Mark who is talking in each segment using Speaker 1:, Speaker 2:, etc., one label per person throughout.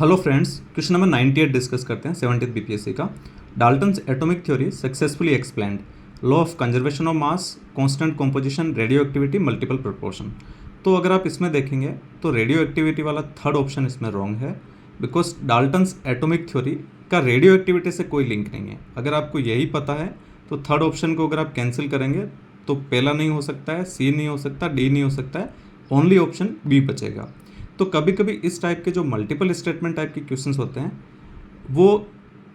Speaker 1: Hello friends, question number 98 discuss करते हैं 70th BPSC का। Dalton's atomic theory successfully explained, law of conservation of mass, constant composition, radio activity, multiple proportion. तो अगर आप इसमें देखेंगे तो रेडियो एक्टिविटी वाला थर्ड ऑप्शन इसमें रॉन्ग है, बिकॉज डाल्टन्स एटॉमिक थ्योरी का रेडियो एक्टिविटी से कोई लिंक नहीं है। अगर आपको यही पता है तो थर्ड ऑप्शन को अगर आप कैंसिल करेंगे तो पहला नहीं हो सकता है, सी नहीं हो सकता, डी नहीं हो सकता है, ओनली ऑप्शन बी बचेगा। तो कभी कभी इस टाइप के जो मल्टीपल स्टेटमेंट टाइप के क्वेश्चंस होते हैं वो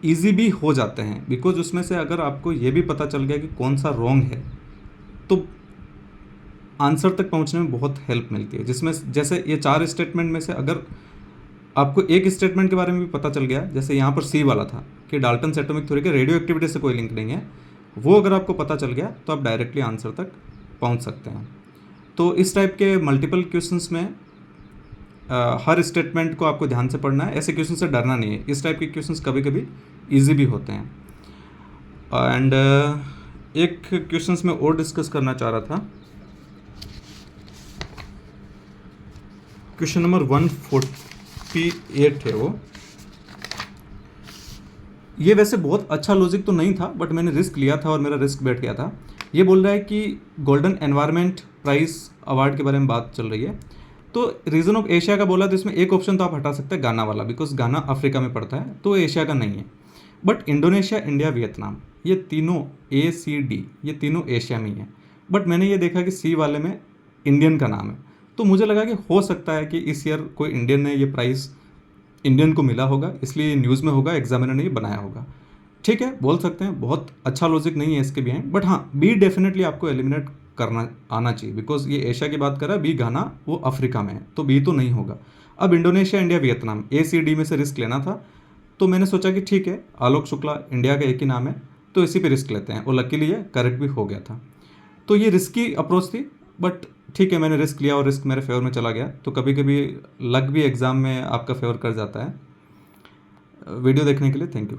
Speaker 1: इजी भी हो जाते हैं, बिकॉज उसमें से अगर आपको ये भी पता चल गया कि कौन सा रॉन्ग है तो आंसर तक पहुंचने में बहुत हेल्प मिलती है। जिसमें जैसे ये 4 स्टेटमेंट में से अगर आपको एक स्टेटमेंट के बारे में भी पता चल गया, जैसे यहाँ पर सी वाला था कि डाल्टन्स एटॉमिक थ्योरी के रेडियो एक्टिविटी से कोई लिंक नहीं है, वो अगर आपको पता चल गया तो आप डायरेक्टली आंसर तक पहुँच सकते हैं। तो इस टाइप के मल्टीपल क्वेश्चंस में हर स्टेटमेंट को आपको ध्यान से पढ़ना है, ऐसे क्वेश्चन से डरना नहीं है। इस टाइप के क्वेश्चंस कभी कभी इजी भी होते हैं। एंड एक क्वेश्चंस में और डिस्कस करना चाह रहा था, क्वेश्चन नंबर 148 है वो। ये वैसे बहुत अच्छा लॉजिक तो नहीं था, बट मैंने रिस्क लिया था और मेरा रिस्क बैठ गया था। ये बोल रहा है कि गोल्डन एनवायरनमेंट प्राइज अवार्ड के बारे में बात चल रही है, तो रीजन ऑफ एशिया का बोला तो इसमें एक ऑप्शन तो आप हटा सकते हैं, गाना वाला, बिकॉज गाना अफ्रीका में पड़ता है तो एशिया का नहीं है। बट इंडोनेशिया, इंडिया, वियतनाम, ये तीनों ACD, ये तीनों एशिया में ही है। बट मैंने ये देखा कि सी वाले में इंडियन का नाम है, तो मुझे लगा कि हो सकता है कि इस ईयर कोई इंडियन ने ये प्राइज़ इंडियन को मिला होगा, इसलिए न्यूज़ में होगा, एग्जामिनर ने ये बनाया होगा। ठीक है, बोल सकते हैं, बहुत अच्छा लॉजिक नहीं है इसके बिहाइंड, बट हाँ बी डेफिनेटली आपको एलिमिनेट करना आना चाहिए, बिकॉज ये एशिया की बात कर रहा है, बी गाना वो अफ्रीका में है, तो बी तो नहीं होगा। अब इंडोनेशिया, इंडिया, वियतनाम, ACD में से रिस्क लेना था, तो मैंने सोचा कि ठीक है, आलोक शुक्ला इंडिया का एक ही नाम है तो इसी पे रिस्क लेते हैं, और लकीली ये करेक्ट भी हो गया था। तो ये रिस्की अप्रोच थी, बट ठीक है, मैंने रिस्क लिया और रिस्क मेरे फेवर में चला गया। तो कभी कभी लक भी एग्ज़ाम में आपका फेवर कर जाता है। वीडियो देखने के लिए थैंक यू।